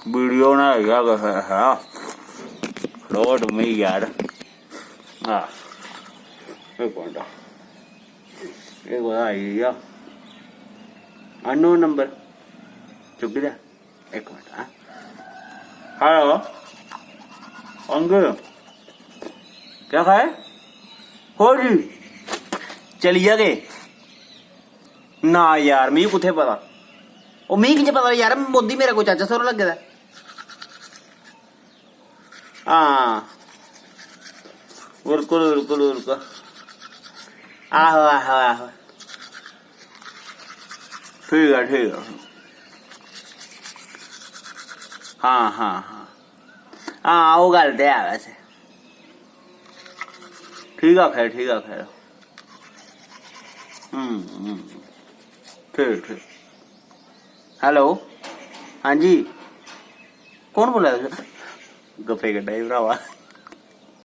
Video ना है road में यार। हाँ एक मिनट एक बता आइए अननोन नंबर चुप गया। एक मिनट। हाँ हेलो अंकल क्या खाए हो जी चलिए गए ना यार मी कुत्थे पता ओ मी किंज पता यार मोदी मेरा कोई चाचा सोर लगे दा। हाँ बिल्कुल बिल्कुल बिल्कुल आहो आहो आहो ठीक है। हाँ हाँ हाँ हाँ वो गल तो है वैसे। ठीक है खैर ठीक। हेलो हाँ जी कौन बोला गप्पे कड्डा भरावा।